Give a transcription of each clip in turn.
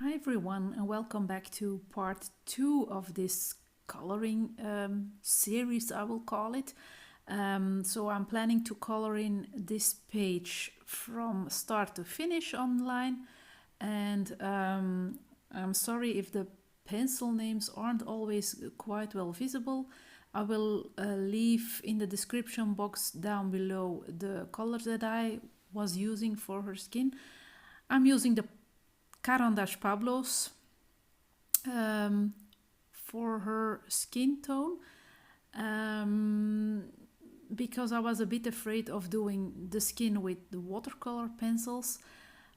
Hi everyone, and welcome back to part 2 of this coloring series, I will call it. So I'm planning to color in this page from start to finish online, and I'm sorry if the pencil names aren't always quite well visible. I will leave in the description box down below the colors that I was using for her skin. I'm using the Caran Pablo's for her skin tone because I was a bit afraid of doing the skin with the watercolor pencils,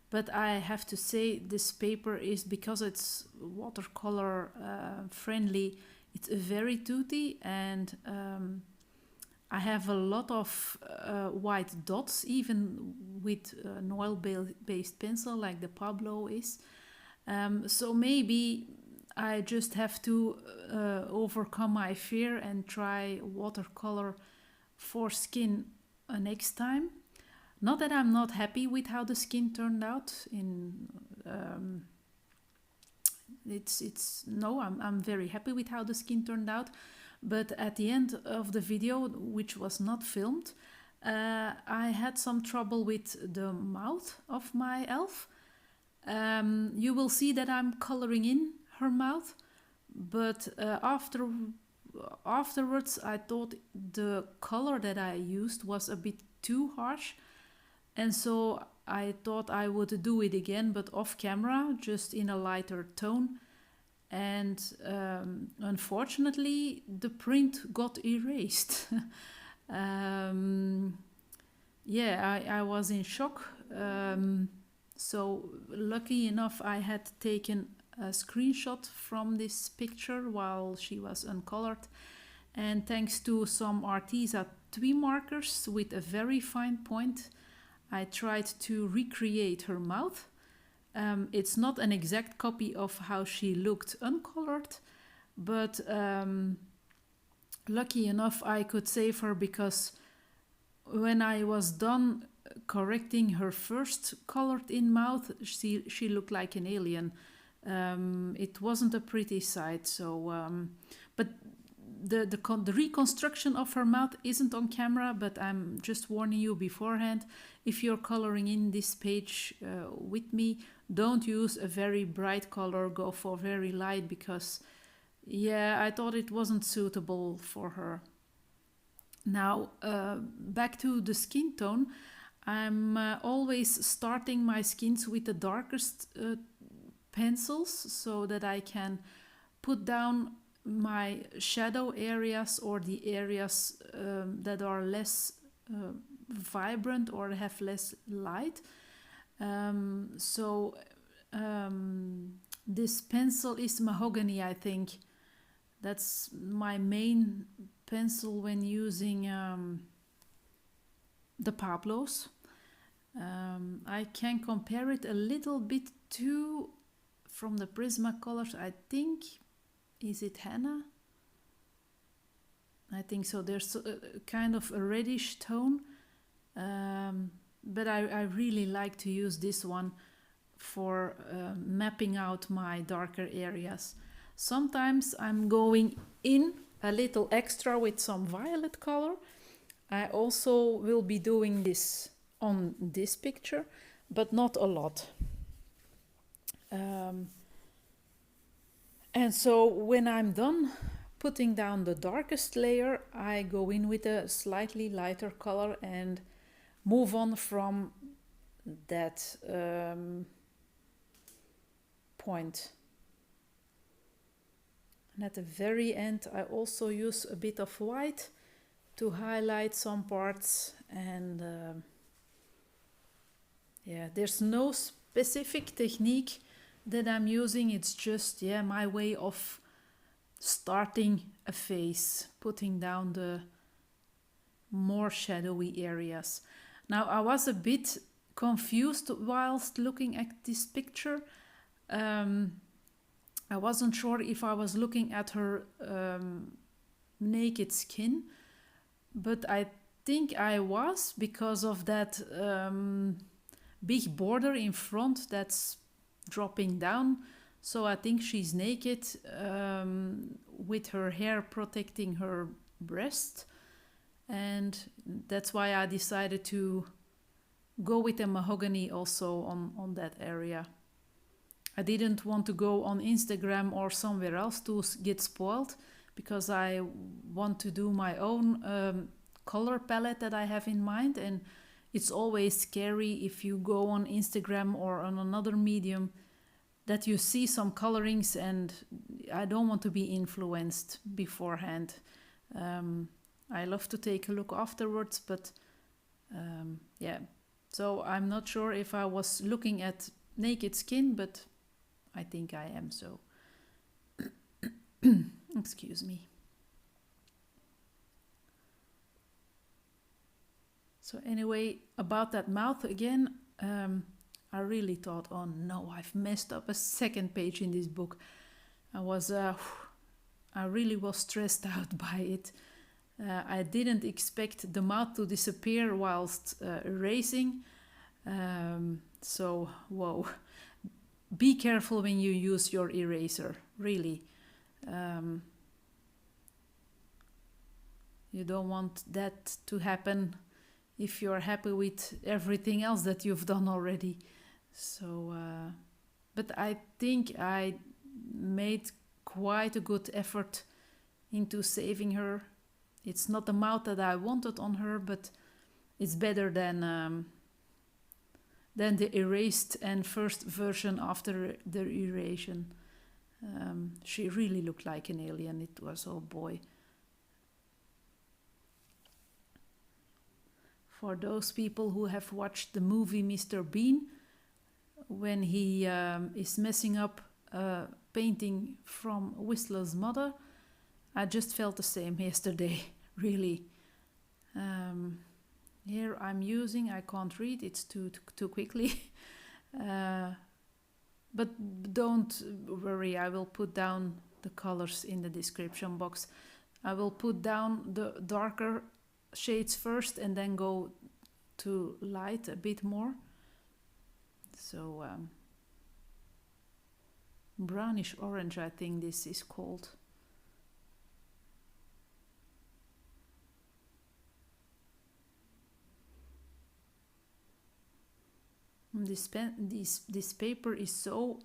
but I have to say this paper is, because it's watercolor friendly, it's very toothy, and I have a lot of white dots even with an oil-based pencil like the Pablo is. So maybe I just have to overcome my fear and try watercolor for skin next time. Not that I'm not happy with how the skin turned out. I'm very happy with how the skin turned out. But at the end of the video, which was not filmed, I had some trouble with the mouth of my elf. You will see that I'm coloring in her mouth, but afterwards I thought the color that I used was a bit too harsh, and so I thought I would do it again, but off camera, just in a lighter tone. And unfortunately the print got erased. I was in shock. So lucky enough I had taken a screenshot from this picture while she was uncolored, and thanks to some Arteza 3 markers with a very fine point, I tried to recreate her mouth. It's not an exact copy of how she looked uncolored, but lucky enough I could save her, because when I was done correcting her first colored in mouth, she looked like an alien. It wasn't a pretty sight. But the reconstruction of her mouth isn't on camera, but I'm just warning you beforehand. If you're coloring in this page with me, don't use a very bright color, go for very light, because I thought it wasn't suitable for her. Now back to the skin tone. I'm always starting my skins with the darkest pencils, so that I can put down my shadow areas, or the areas that are less vibrant or have less light. This pencil is mahogany, I think. That's my main pencil when using the Pablos. I can compare it a little bit to, from the Prismacolors, I think, is it henna? I think so. There's a kind of a reddish tone, but I really like to use this one for mapping out my darker areas. Sometimes I'm going in a little extra with some violet color. I also will be doing this on this picture, but not a lot. And so when I'm done putting down the darkest layer, I go in with a slightly lighter color and move on from that point. And at the very end I also use a bit of white to highlight some parts, and there's no specific technique that I'm using. It's just my way of starting a face, putting down the more shadowy areas. Now I was a bit confused whilst looking at this picture. I wasn't sure if I was looking at her naked skin, but I think I was, because of that big border in front that's dropping down. So I think she's naked, with her hair protecting her breast. And that's why I decided to go with the mahogany also on that area. I didn't want to go on Instagram or somewhere else to get spoiled, because I want to do my own color palette that I have in mind. And it's always scary if you go on Instagram or on another medium that you see some colorings, and I don't want to be influenced beforehand. I love to take a look afterwards, but yeah. So I'm not sure if I was looking at naked skin, but I think I am, so excuse me. So anyway, about that mouth again, I really thought, oh no, I've messed up a second page in this book. I really was stressed out by it. I didn't expect the mouth to disappear whilst erasing. So, whoa. Be careful when you use your eraser, really. You don't want that to happen if you're happy with everything else that you've done already. So, but I think I made quite a good effort into saving her. It's not the mouth that I wanted on her, but it's better than the erased and first version after the erasure. She really looked like an alien. It was, oh boy. For those people who have watched the movie Mr. Bean, when he is messing up a painting from Whistler's mother, I just felt the same yesterday, really. Here I'm using, I can't read, it's too quickly. But don't worry, I will put down the colors in the description box. I will put down the darker shades first and then go to light a bit more. So brownish orange, I think this is called. This paper is so,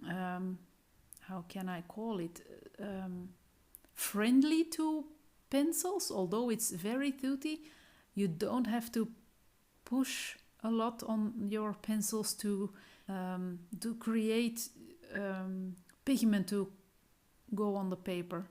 how can I call it, friendly to pencils, although it's very toothy. You don't have to push a lot on your pencils to create pigment to go on the paper.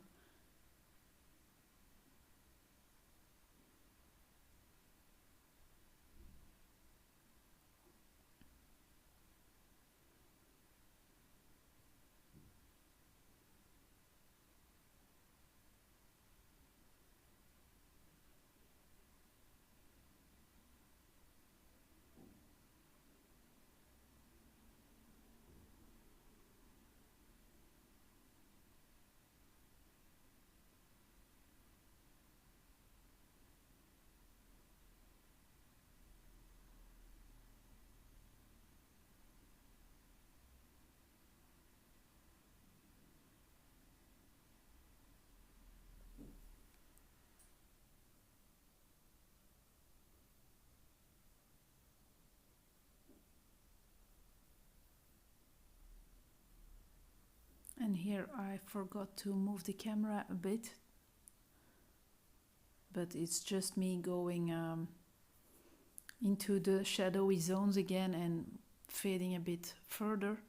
And here I forgot to move the camera a bit, but it's just me going into the shadowy zones again and fading a bit further.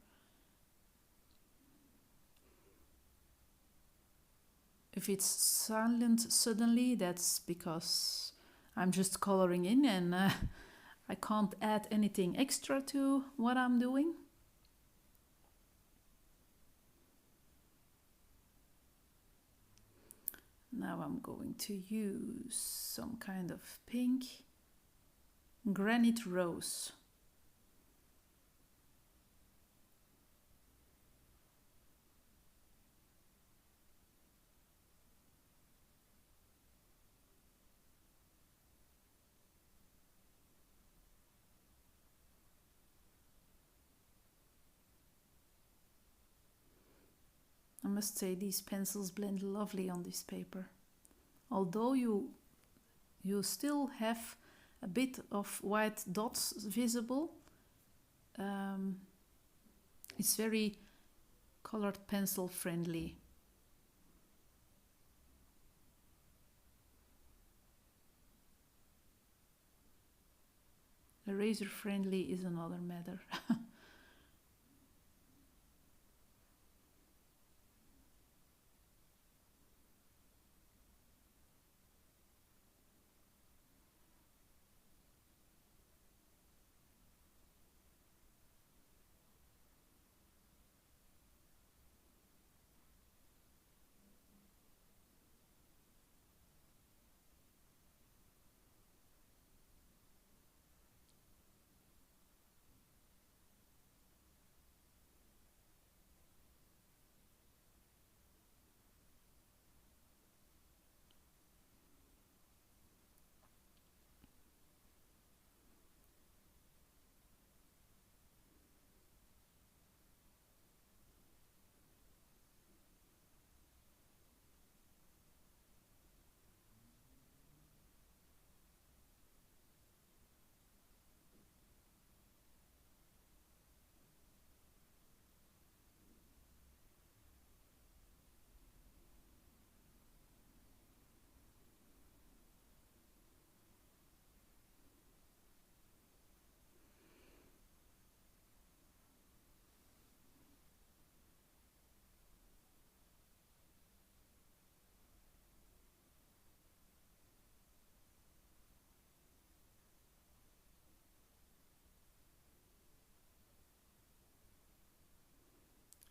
If it's silent suddenly, that's because I'm just coloring in and I can't add anything extra to what I'm doing. Now I'm going to use some kind of pink, granite rose. I must say these pencils blend lovely on this paper. Although you still have a bit of white dots visible, it's very colored pencil friendly. Eraser friendly is another matter.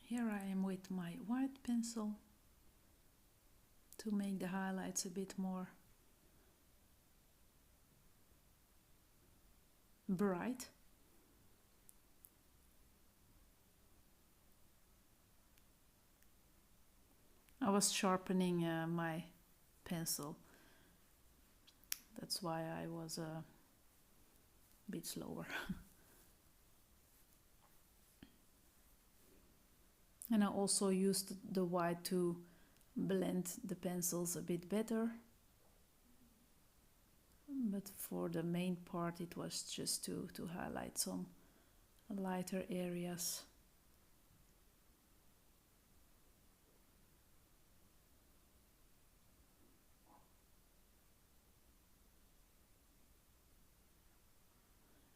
Here I am with my white pencil to make the highlights a bit more bright. I was sharpening my pencil. That's why I was a bit slower. And I also used the white to blend the pencils a bit better. But for the main part it was just to highlight some lighter areas.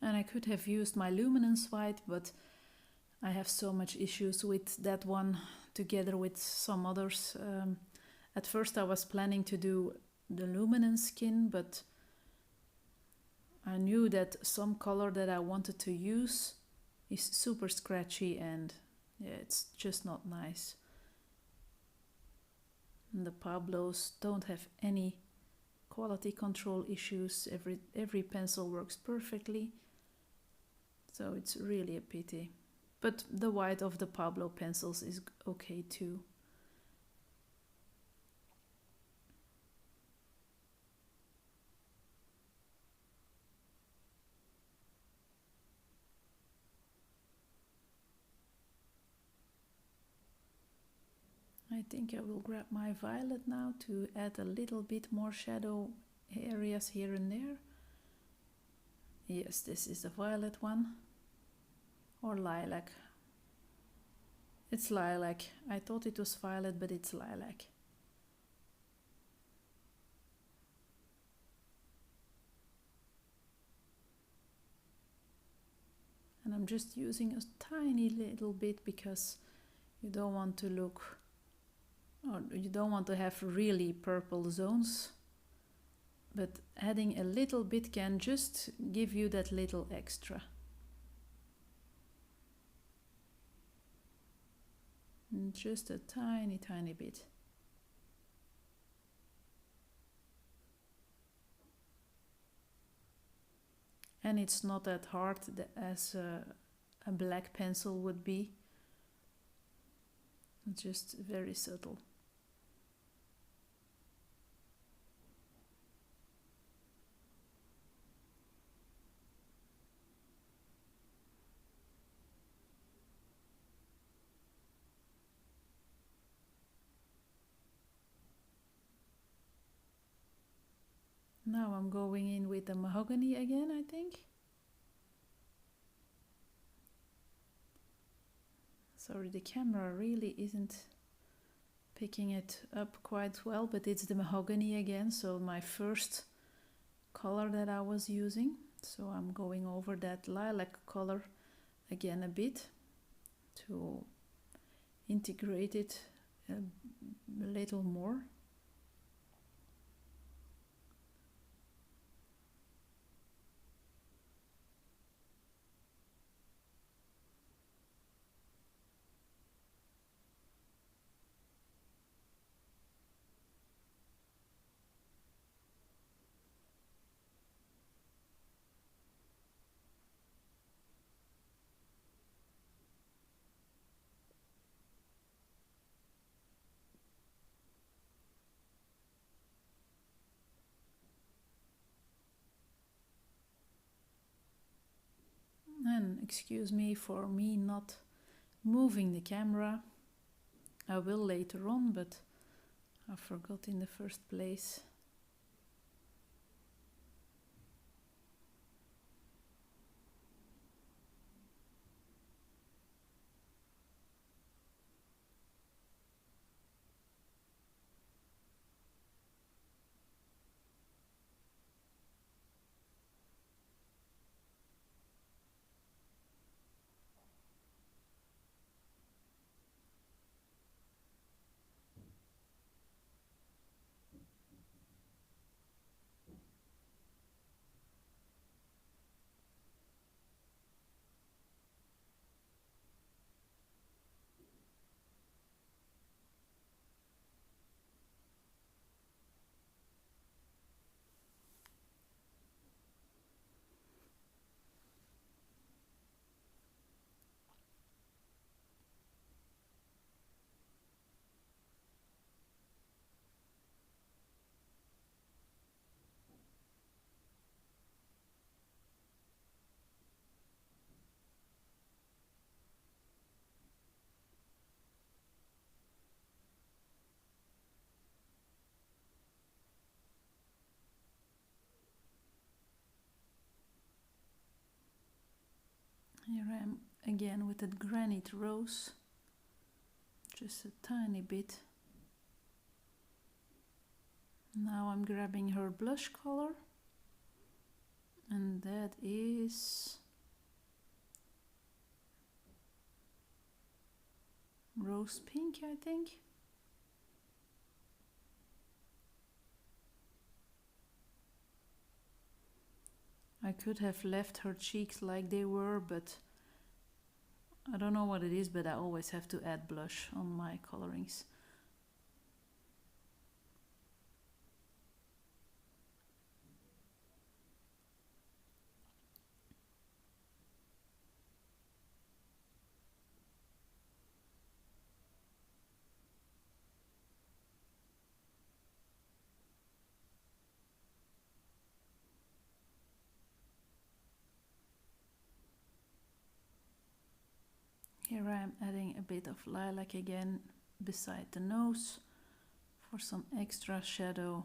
And I could have used my luminance white, but I have so much issues with that one together with some others. At first I was planning to do the luminance skin, but I knew that some color that I wanted to use is super scratchy and yeah, it's just not nice. And the Pablos don't have any quality control issues. Every pencil works perfectly. So it's really a pity. But the white of the Pablo pencils is okay too. I think I will grab my violet now to add a little bit more shadow areas here and there. Yes, this is the violet one. Or lilac. It's lilac. I thought it was violet, but it's lilac. And I'm just using a tiny little bit because you don't want to look, or you don't want to have really purple zones. But adding a little bit can just give you that little extra. And just a tiny, tiny bit. And it's not that hard as a black pencil would be. It's just very subtle. Now I'm going in with the mahogany again, I think. Sorry, the camera really isn't picking it up quite well, but it's the mahogany again, so my first color that I was using. So I'm going over that lilac color again a bit to integrate it a little more. And excuse me for me not moving the camera. I will later on, but I forgot in the first place. Here I am again with that granite rose, just a tiny bit. Now I'm grabbing her blush color, and that is rose pink, I think. I could have left her cheeks like they were, but I don't know what it is, but I always have to add blush on my colorings. Here I am adding a bit of lilac again beside the nose for some extra shadow.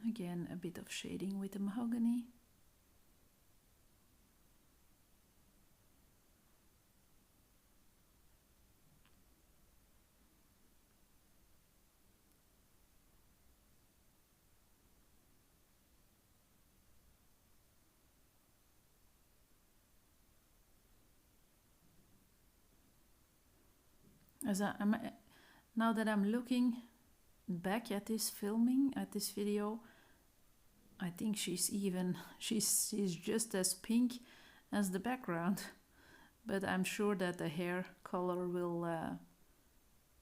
Again, a bit of shading with the mahogany. Now that I'm looking back at this filming, at this video, I think she's just as pink as the background, but I'm sure that the hair color will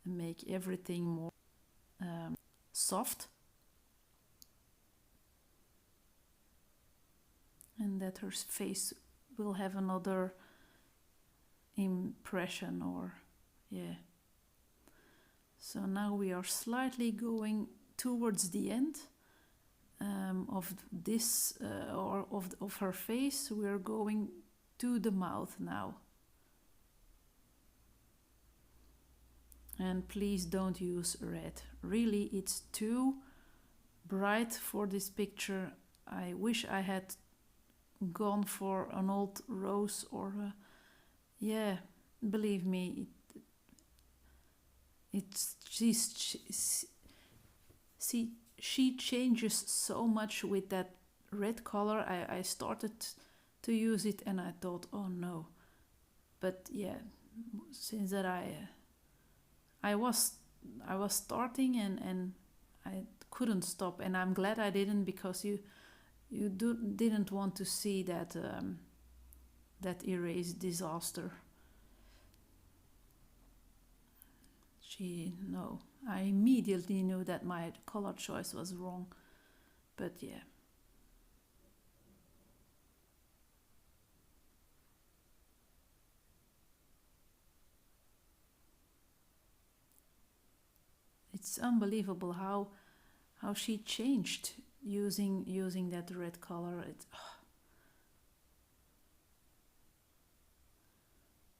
make everything more soft, and that her face will have another impression, or yeah. So now we are slightly going towards the end of this or of her face. We are going to the mouth now. And please don't use red. Really, it's too bright for this picture. I wish I had gone for an old rose or yeah, believe me, she changes so much with that red color. I started to use it and I thought, oh no. But yeah, since that I was starting and I couldn't stop, and I'm glad I didn't, because you didn't want to see that that erase disaster. No, I immediately knew that my color choice was wrong, but yeah. It's unbelievable how she changed using that red color.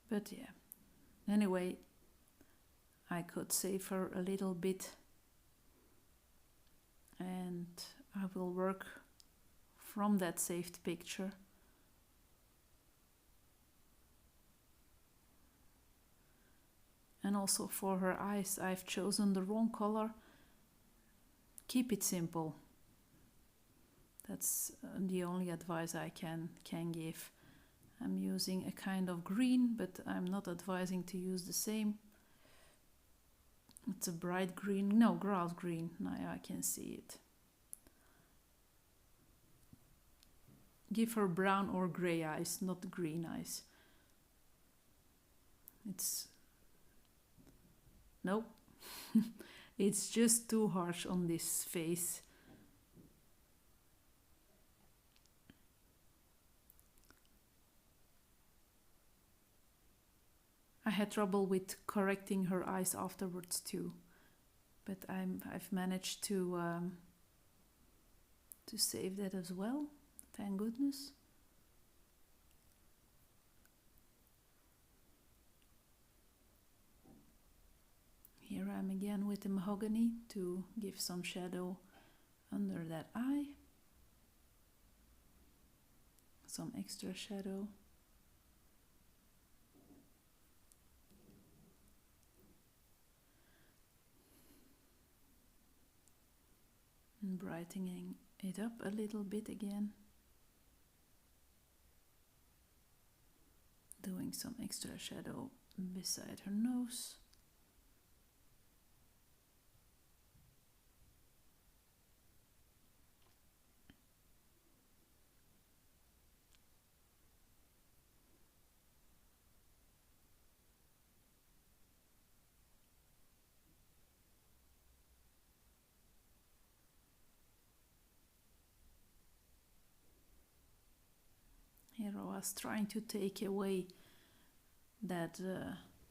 But yeah, anyway, I could save her a little bit, and I will work from that saved picture. And also for her eyes, I've chosen the wrong color. Keep it simple. That's the only advice I can give. I'm using a kind of green, but I'm not advising to use the same. It's a bright green, no, grass green. Now I can see it. Give her brown or grey eyes, not green eyes. Nope. It's just too harsh on this face. I had trouble with correcting her eyes afterwards too, but I've managed to save that as well. Thank goodness. Here I'm again with the mahogany to give some shadow under that eye. Some extra shadow. And brightening it up a little bit again. Doing some extra shadow beside her nose. Here I was trying to take away that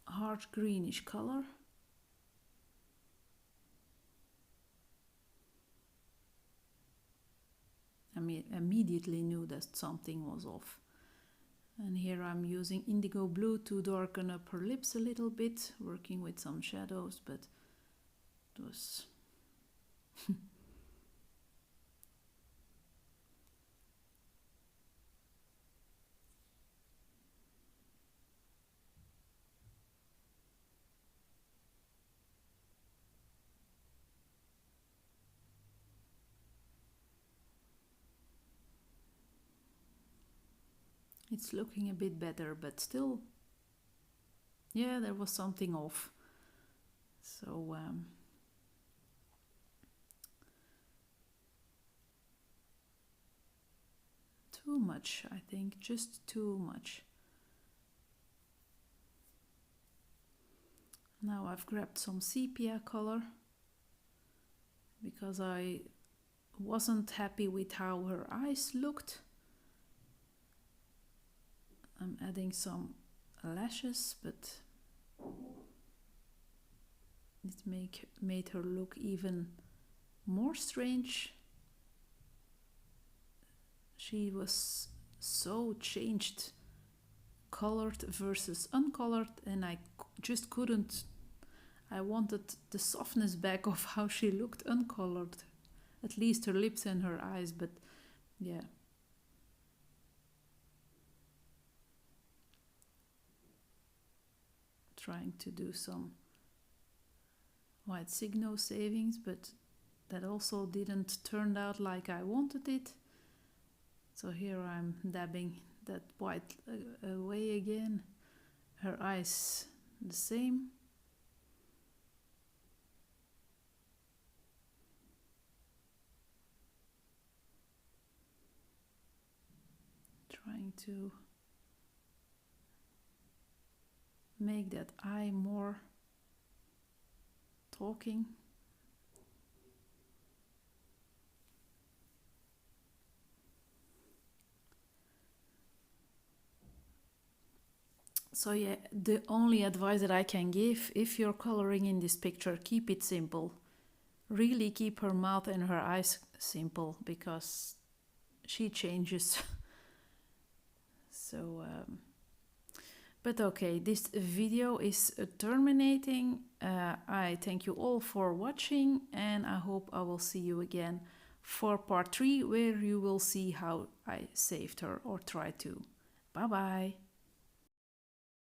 hard greenish color. I immediately knew that something was off. And here I'm using indigo blue to darken up her lips a little bit, working with some shadows, but it was it's looking a bit better, but still, yeah, there was something off. So too much, I think, just too much. Now I've grabbed some sepia color because I wasn't happy with how her eyes looked. I'm adding some lashes, but it made her look even more strange. She was so changed, colored versus uncolored, and I just couldn't. I wanted the softness back of how she looked uncolored. At least her lips and her eyes, but yeah. Trying to do some white signo savings, but that also didn't turn out like I wanted it. So here I'm dabbing that white away again. Her eyes the same. Trying to make that eye more talking. So yeah, the only advice that I can give, if you're coloring in this picture, keep it simple. Really keep her mouth and her eyes simple, because she changes. So but okay, this video is terminating. I thank you all for watching, and I hope I will see you again for part 3, where you will see how I saved her, or try to. Bye bye.